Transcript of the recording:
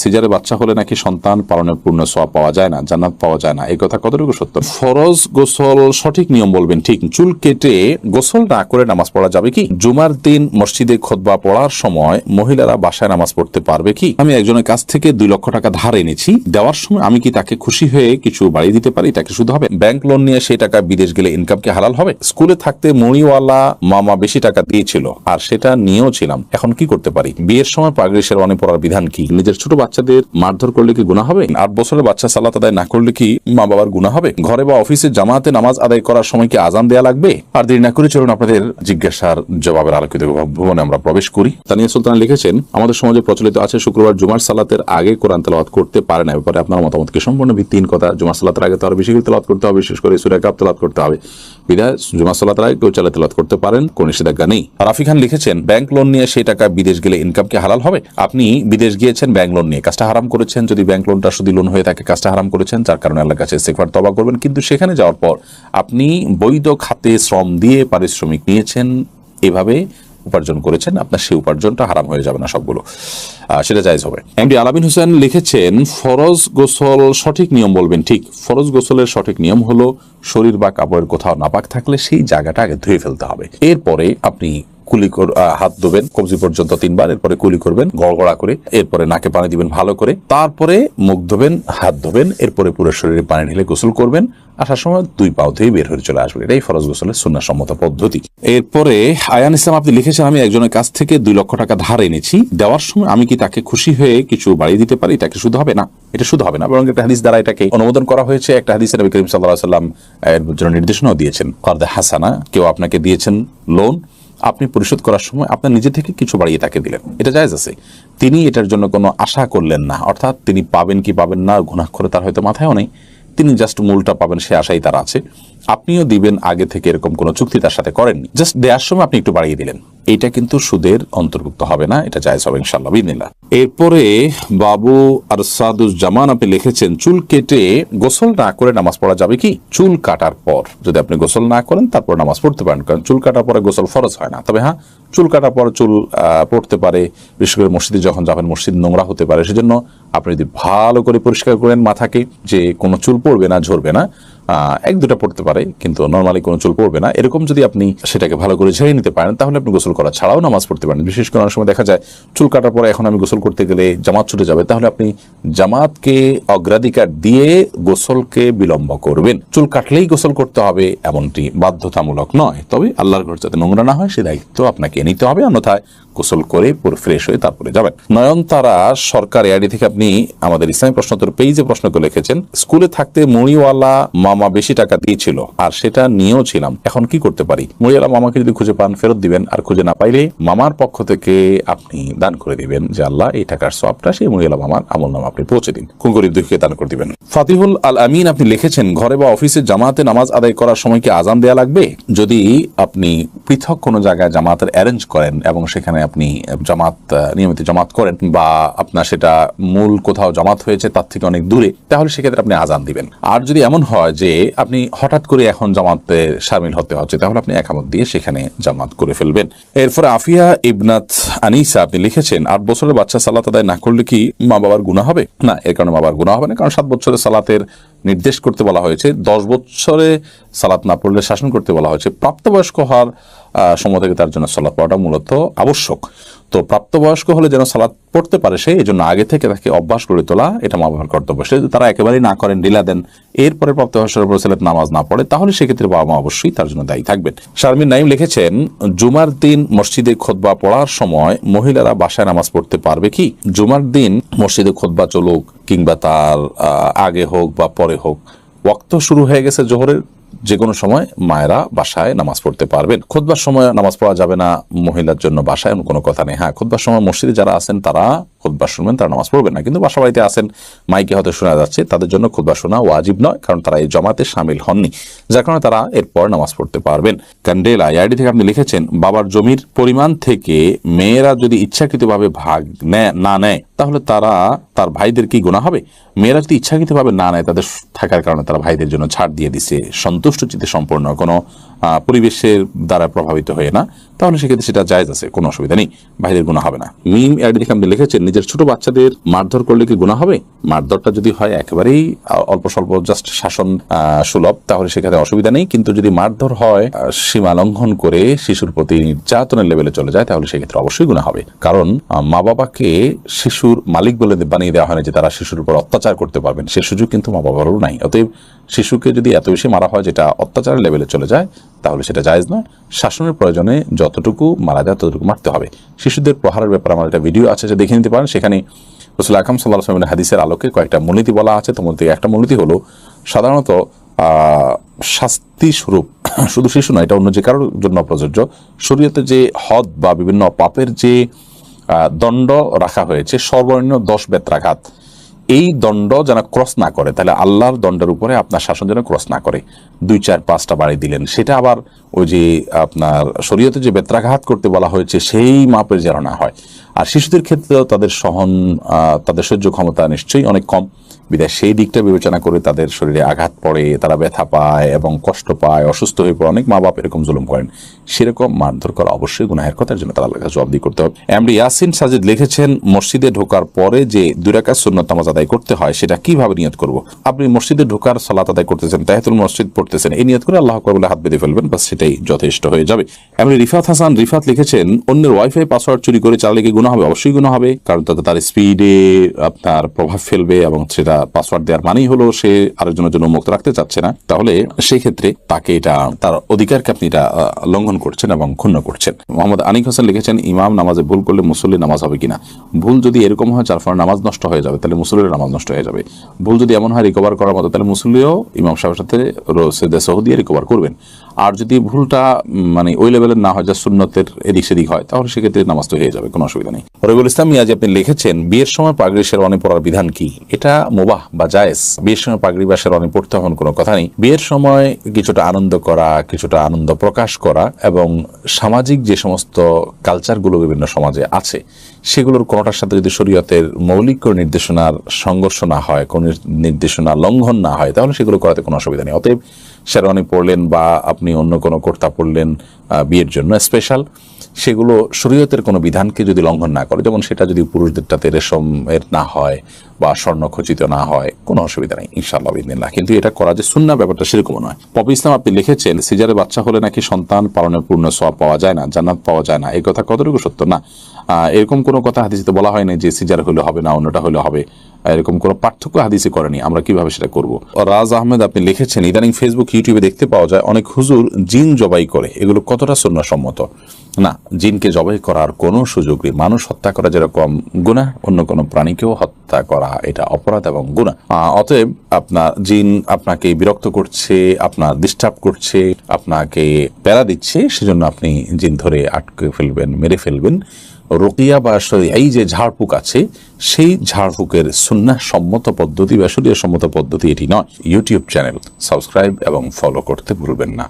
সিজারে বাচ্চা হলে নাকি সন্তান পালনের পূর্ণ সওয়াব পাওয়া যায় না, জান্নাত পাওয়া যায় না, এই কথা কতটুকু সত্য? ফরজ গোসল সঠিক নিয়ম বলবেন ঠিক, চুল কেটে গোসল না করে নামাজ পড়া যাবে কি? জুমার দিন মসজিদে খুতবা পড়ার সময় মহিলারা বাসায় নামাজ পড়তে পারবে কি? আমি একজনের কাছ থেকে 2 লক্ষ টাকা ধার এনেছি, দেওয়ার সময় আমি কি তাকে খুশি হয়ে কিছু বাড়িয়ে দিতে পারি? তাকে শুধু হবে? ব্যাংক লোন নিয়ে সেই টাকা বিদেশ গেলে ইনকাম কি হালাল হবে? স্কুলে থাকতে মুড়িওয়ালা মামা বেশি টাকা দিয়েছিল আর সেটা নিয়েও ছিলাম, এখন কি করতে পারি? বিয়ের সময় পাগড়ি শেরওয়ানি পরার বিধান কি? নিজের ছোট বাচ্চাদের মারধর করলে কি গুনাহ হবে? 8 বছরের বাচ্চা সালাত আদায় না করলে কি মা বাবার গুনাহ হবে? ঘরে বা অফিসে জামাতে নামাজ আদায় করার সময় কি আজান দেয়া লাগবে? আর দেরি না করে চলুন আপনাদের জিজ্ঞাসার জবাবের আলোকিত ভবনে আমরা প্রবেশ করি। তানিয়া সুলতান লিখেছেন, আমাদের সমাজে প্রচলিত আছে শুক্রবার জুমার সালাতের আগে কোরআন তেলাওয়াত করতে পারে না, ব্যাপারে আপনার মতামত কি? সম্পূর্ণ ভিত্তিহীন কথা। জুমার সালাতের আগে তো আরো বেশি করে তেলাওয়াত করতে হবে, বিশেষ করে সূরা কাফ তেলাওয়াত করতে হবে। বিধায় জুমার সালাতের আগে কেউ চাইলে তেলাওয়াত করতে পারেন, কোন নিষেধাজ্ঞা নেই। রাফি খান লিখেছেন, ব্যাংক লোন নিয়ে সেই টাকা বিদেশ গেলে ইনকাম কি হালাল হবে? আপনি বিদেশ গিয়েছেন ব্যাংক লোন নিয়ে, কাজটা হারাম করেছেন। যদি ব্যাংক লোনটা সুদি লোন হয়ে থাকে, কাজটা হারাম করেছেন, যার কারণে আল্লাহর কাছে ইস্তিগফার তওবা করবেন। কিন্তু সেখানে যাওয়ার পর আপনি বৈধ খাতে শ্রম দিয়ে পারিশ্রমিক নিয়েছেন, এভাবে উপার্জন করেছেন, আপনার সেই উপার্জনটা হারাম হয়ে যাবে না সবগুলো, সেটা জায়েজ হবে। এমডি আলামিন হোসেন লিখেছেন, ফরজ গোসল সঠিক নিয়ম বলবেন ঠিক। ফরজ গোসলের সঠিক নিয়ম হলো শরীর বা কাপড়ের কোথাও নাপাক থাকলে সেই জায়গাটা আগে ধুয়ে ফেলতে হবে। এরপরে আপনি কুলি হাত ধোবেন কবজি পর্যন্ত 3 বার, এরপরে কুলি করবেন গড়গড়া করে, এরপরে নাকে পানি দিবেন ভালো করে, তারপরে মুখ ধোবেন, হাত ধোবেন, এরপরে পুরো শরীরে পানি ঢেলে গোসল করবেন। আসার সময় 2 পাও ধুয়ে বের হয়ে চলে আসবেন। এটাই ফরজ গোসলের সুন্নাহসম্মত পদ্ধতি। এরপরে আয়ান ইসলাম আপনি লিখেছেন, আমি একজনের কাছ থেকে 2 লক্ষ টাকা ধার এনেছি, দেওয়ার সময় আমি কি তাকে খুশি হয়ে কিছু বাড়িয়ে দিতে পারি? তাকে শুধু হবে না, এটা শুধু হবে না, বরং একটা হাদিস দ্বারা এটাকে অনুমোদন করা হয়েছে। একটা হাদিসে নবী করিম সাল্লাল্লাহু আলাইহি ওয়াসাল্লাম এর জন্য নির্দেশনাও দিয়েছেন, কারদে হাসানা, কেউ আপনাকে দিয়েছেন লোন, আপনি পরিশোধ করার সময় আপনার নিজে থেকে কিছু বাড়িয়ে তাকে দিলেন, এটা জায়েজ আছে। তিনি এটার জন্য কোনো আশা করলেন না, অর্থাৎ তিনি পাবেন কি পাবেন না গুনাহ করে তার হয়তো মাথায়ও নেই, তিনি জাস্ট মূলটা পাবেন সে আশাই তার আছে। আপনিও দিবেন আগে থেকে এরকম কোনো চুক্তি তার সাথে করেননি, জাস্ট দেওয়ার সময় আপনি একটু বাড়িয়ে দিলেন, এটা কিন্তু সুদের অন্তর্ভুক্ত হবে না, এটা জায়েজ হবে ইনশাআল্লাহ বিইذনিল্লাহ। এরপরে বাবু আরসাদুজ্জামান আপনি লিখেছেন, চুল কেটে গোসল না করে নামাজ পড়া যাবে কি? চুল কাটার পর যদি আপনি গোসল না করেন তারপর নামাজ পড়তে পারেন, কারণ চুল কাটার পরে গোসল ফরজ হয় না। তবে হ্যাঁ, চুল কাটার পর চুল পড়তে পারে, বিশেষ করে মসজিদে যখন যাবেন, মসজিদ নোংরা হতে পারে, সেজন্য আপনি যদি ভালো করে পরিষ্কার করেন মাথাকে, যে কোনো চুল পড়বে না, ঝরবে না, 1-2টা পড়তে পারে কিন্তু নর্মালি কোনো চুল পড়বে না, এরকম যদি আপনি সেটাকে ভালো করে ঝেড়ে নিতে পারেন, তাহলে আপনি গোসল করা ছাড়াও নামাজ পড়তে পারেন। বিশেষ করে অনেক সময় দেখা যায় চুল কাটার পরে এখন আমি গোসল করতে গেলে জামাত ছুটে যাবে, তাহলে আপনি জামাতকে অগ্রাধিকার দিয়ে গোসলকে বিলম্ব করবেন। চুল কাটলেই গোসল করতে হবে এমনটি বাধ্যতামূলক নয়, তবে আল্লাহর ঘর যাতে নোংরা না হয় সে দায়িত্ব আপনাকে নিতে হবে, অন্যথায় গোসল করে পুরো ফ্রেশ হয়ে তারপরে যাবেন। নয়নতারা সরকার এআইডি থেকে আপনি আমাদের ইসলামী প্রশ্নোত্তর পেজে প্রশ্ন করে লিখেছেন, স্কুলে থাকতে মুড়িওয়ালা মামা বেশি টাকা দিয়েছিল আর সেটা নিয়েও ছিলাম, এখন কি করতে পারি? মুড়িওয়ালা মামাকে যদি খুঁজে পান ফেরত দিবেন, আর খুঁজে না পাইলে মামার পক্ষ থেকে আপনি দান করে দিবেন, যে আল্লাহ এই টাকার সওয়াবটা সেই মুড়িওয়ালা মামার আমলনামা আপনি পৌঁছে দিন, কোন গরিব দুঃখীকে দান করে দিবেন। ফাতিহুল আল আমিন আপনি লিখেছেন, ঘরে বা অফিসে জামাতে নামাজ আদায় করার সময় কি আজান দেয়া লাগবে? যদি আপনি পৃথক কোনো জায়গায় জামাতের অ্যারেঞ্জ করেন এবং সেখানে আপনি জামাত নিয়মিত জামাত করেন, বা আপনার সেটা মূল কোথাও জামাত হয়েছে তার থেকে অনেক দূরে, তাহলে সেক্ষেত্রে আপনি আজান দিবেন। আর যদি এমন হয় যে আপনি হঠাৎ করে এখন জামাতে শামিল হতে হচ্ছে, তাহলে আপনি একামত দিয়ে সেখানে জামাত করে ফেলবেন। এরপর আফিয়া ইবনাত আনিসা আপনি লিখেছেন, 8 বছরের বাচ্চা সালাত আদায় না করলে কি মা বাবার গুনাহ হবে? না, এর কারণে মা বাবার গুনাহ হবে না, কারণ 7 বছরের সালাতের নির্দেশ করতে বলা হয়েছে, 10 বছরে সালাত না পড়লে শাসন করতে বলা হয়েছে। প্রাপ্তবয়স্ক হওয়ার সময় থেকে তার জন্য সালাত পড়াটা মূলত আবশ্যক। তো প্রাপ্তবয়স্ক হলে যেন সালাত পড়তে পারে সে, এই জন্য আগে থেকে তাকে অভ্যাস করে তোলা, এটা মা বাবার কর্তব্য। সে যদি তারা একেবারেই না করেন, ঢিলা দেন, এরপরে প্রাপ্তবয়স্কের উপর ছেলে নামাজ না পড়ে, তাহলে সেক্ষেত্রে বাবা মা অবশ্যই তার জন্য দায়ী থাকবেন। শারমিন নাইম লিখেছেন, জুমার দিন মসজিদে খুতবা পড়ার সময় মহিলারা বাসায় নামাজ পড়তে পারবে কি? জুমার দিন মসজিদে খুতবা চলুক কিংবা তার আগে হোক বা পরে হোক, ওয়াক্ত শুরু হয়ে গেছে জোহরের, যে কোনো সময় মায়েরা বাসায় নামাজ পড়তে পারবেন। খুতবার সময় নামাজ পড়া যাবে না মহিলার জন্য বাসায়, কোনো কথা নেই। হ্যাঁ, খুতবার সময় মসজিদে যারা আছেন তারা খুতবা শুনবেন, তারা নামাজ পড়বেন না, কিন্তু বাসা বাড়িতে আছেন, মাইকে হয়তো শোনা যাচ্ছে, তাদের জন্য খুতবা শোনা ওয়াজিব নয়, কারণ তারা এই জমাতে শামিল হননি, যার কারণে তারা এরপর নামাজ পড়তে পারবেন। ক্যান্ডেলা আইডি থেকে আপনি লিখেছেন, বাবার জমির পরিমাণ থেকে মেয়েরা যদি ইচ্ছাকৃতভাবে ভাগ না নেয়, তাহলে তারা তার ভাইদের কি গুনাহ হবে? মেয়েরা যদি ইচ্ছাকৃতভাবে না নেয়, তাদের থাকার কারণে তারা ভাইদের জন্য ছাড় দিয়ে দিছে, সন্তুষ্ট চিত্তে সম্পূর্ণ কোনো পরিবেশের দ্বারা প্রভাবিত হয়ে না, তাহলে সেক্ষেত্রে সেটা জায়েজ আছে, কোনো অসুবিধা নেই, বাইরের গুনাহ হবে না। মিম অ্যাড দেখে আপনি লিখেছেন, নিজের ছোট বাচ্চাদের মারধর করলে কি গুনাহ হবে? মারধরটা যদি হয় একেবারেই অল্প স্বল্প জাস্ট শাসন সুলভ, তাহলে সেখানে অসুবিধা নেই। কিন্তু যদি মারধর হয় সীমা লঙ্ঘন করে শিশুর প্রতি নির্যাতনের লেভেলে চলে যায়, তাহলে সেক্ষেত্রে অবশ্যই গুনাহ হবে। কারণ মা বাবাকে শিশুর মালিক বলে বানিয়ে দেওয়া হয় না যে তারা শিশুর উপর অত্যাচার করতে পারবেন, সে সুযোগ কিন্তু মা বাবারও নাই। অতএব শিশুকে যদি এত বেশি মারা হয় যেটা অত্যাচারের লেভেলে চলে যায়, তাহলে সেটা জায়েজ নয়। শাসনের প্রয়োজনে যতটুকু মারা যায় ততটুকু মারতে হবে। শিশুদের প্রহারের ব্যাপারে আমার একটা ভিডিও আছে, যে দেখে নিতে পারেন। সেখানে রাসূল আকরাম সাল্লাল্লাহু আলাইহি ওয়াসাল্লামের হাদিসের আলোকে কয়েকটা মূলনীতি বলা আছে। তোমার থেকে একটা মূলনীতি হলো, সাধারণত শাস্তি স্বরূপ শুধু শিশু নয়, এটা অন্য যে কারোর জন্য প্রযোজ্য, শরীয়তে যে হদ বা বিভিন্ন পাপের যে দণ্ড রাখা হয়েছে, সর্বনিম্ন 10 বেত্রাঘাত, এই দণ্ড যেন ক্রস না করে। তাহলে আল্লাহর দণ্ডের উপরে আপনার শাসন যেন ক্রস না করে। 2, 4, 5টা বাড়ি দিলেন, সেটা আবার ওই যে আপনার শরীয়তে যে বেত্রাঘাত করতে বলা হয়েছে সেই মাপের যেন না হয়। আর শিশুদের ক্ষেত্রেও তাদের তাদের সহ্য ক্ষমতা নিশ্চয়ই অনেক কম, বিধায় সেই দিকটা বিবেচনা করে তাদের শরীরে আঘাত পড়ে, তারা ব্যথা পায় এবং কষ্ট পায়, অসুস্থ হয়ে পড়ে। অনেক মা বাপ এরকম জুলুম করেন, সেরকম মারধর করা অবশ্যই গুনাহের কথার জন্য তার কাছে জবাবদিহি করতে হবে। এমডি ইয়াসিন সাজিদ লিখেছেন, মসজিদে ঢোকার পরে যে 2 রাকাত সুন্নত নামাজ আদায় করতে হয় সেটা কিভাবে নিয়ত করব? আপনি মসজিদে ঢোকার সালাত আদায় করতেছেন, তাহিয়াতুল মসজিদ পড়তেছেন, এই নিয়ত করে আল্লাহু আকবার বলে হাত বেঁধে ফেলবেন, বাস সেটাই যথেষ্ট হয়ে যাবে। এমডি রিফাত হাসান রিফাত লিখেছেন, অন্যের ওয়াইফাই পাসওয়ার্ড চুরি করে চালালে কি গুনাহ হবে? অবশ্যই গুনাহ হবে, কারণ তাতে তার স্পিডে আপনার প্রভাব ফেলবে এবং সেটা পাসওয়ার্ড দেওয়ার মানেই হলো সে আরেকজনের জন্য মুক্ত রাখতে চাচ্ছে না। তাহলে সেই ক্ষেত্রে তাকে এটা তার অধিকারকে আপনি এটা লঙ্ঘন করছেন এবং ক্ষুণ্ণ করছেন। মোহাম্মদ আনিক হোসেন লিখেছেন, ইমাম নামাজে ভুল করলে মুসল্লির নামাজ হবে কিনা? ভুল যদি এরকম হয় যার ফলে নামাজ নষ্ট হয়ে যাবে, তাহলে মুসল্লির নামাজ নষ্ট হয়ে যাবে। ভুল যদি এমন হয় রিকভার করার মতো, তাহলে মুসল্লিও ইমাম সাহেবের সাথে সেজদা সাহু দিয়ে রিকভার করবেন। আর যদি ভুলটা মানে ওই লেভেলের না হয়, যা সুন্নতের এদিক সেদিক হয়, তাহলে সেক্ষেত্রে নামাজ তো হয়ে যাবে, কোনো অসুবিধা নেই। রবিউল ইসলাম মিয়াজি আপনি লিখেছেন, বিয়ের সময় পাগড়ি শেরওয়ানি পরার বিধান কি? এটা মুবাহ বা জায়েজ। বিয়ের সময় পাগড়ি বা শেরওয়ানি পড়তে হন কোনো কথা নেই। বিয়ের সময় কিছুটা আনন্দ করা, কিছুটা আনন্দ প্রকাশ করা এবং সামাজিক যে সমস্ত কালচারগুলো বিভিন্ন সমাজে আছে, সেগুলোর কোনোটার সাথে যদি শরীয়তের মৌলিক কোনো নির্দেশনার সংঘর্ষ না হয়, কোনো নির্দেশনা লঙ্ঘন না হয়, তাহলে সেগুলো করাতে কোনো অসুবিধা নেই। অতএব শেরওয়ানি পরলেন বা আপনি অন্য কোনো কুর্তা পরলেন বিয়ের জন্য স্পেশাল, সেগুলো শরীয়তের কোনো বিধানকে যদি লঙ্ঘন না করে, যেমন সেটা যদি পুরুষদেরটাতে রেশমের না হয় বা স্বর্ণ খচিত না হয়, কোনো অসুবিধা নেই ইনশাআল্লাহ বিদিনিল্লাহ। কিন্তু এটা করা যে সুন্নাহ, ব্যাপারটা সেরকম নয়। পপি ইসলাম আপনি লিখেছেন, সিজারে বাচ্চা হলে নাকি সন্তান পালনের পূর্ণ সওয়াব পাওয়া যায় না, জান্নাত পাওয়া যায় না, এই কথা কতটুকু সত্য? না, এরকম কোনো কথা হাদিসে বলা হয় না যে সিজার হলে হবে না, অন্যটা হলে হবে, এরকম কোনো পার্থক্য হাদিসে করেনি। আমরা কিভাবে সেটা করব? রাজ আহমেদ আপনি লিখেছেন, ইদানিং ফেসবুক ইউটিউবে দেখতে পাওয়া যায় অনেক হুজুর জিন জবাই করে, এগুলো কতটা সুন্নাহ সম্মত? না, জিনকে জবাই করার কোনো সুযোগ নেই। মানুষ হত্যা করা যেরকম গুনাহ, অন্য কোনো প্রাণীকেও হত্যা করা এটা অপরাধ এবং গুনাহ। অতএব আপনার জিন আপনাকে বিরক্ত করছে, আপনার ডিস্টার্ব করছে, আপনাকে প্যারা দিচ্ছে, সেজন্য আপনি জিন ধরে আটকে ফেলবেন, মেরে ফেলবেন। রুকিয়া বা এই যে ঝাড়ফুঁক আছে, সেই ঝাড়ফুঁকের সুন্নাহ সম্মত পদ্ধতি বা শরীয়ত সম্মত পদ্ধতি এটি নয়। ইউটিউব চ্যানেল সাবস্ক্রাইব এবং ফলো করতে ভুলবেন না।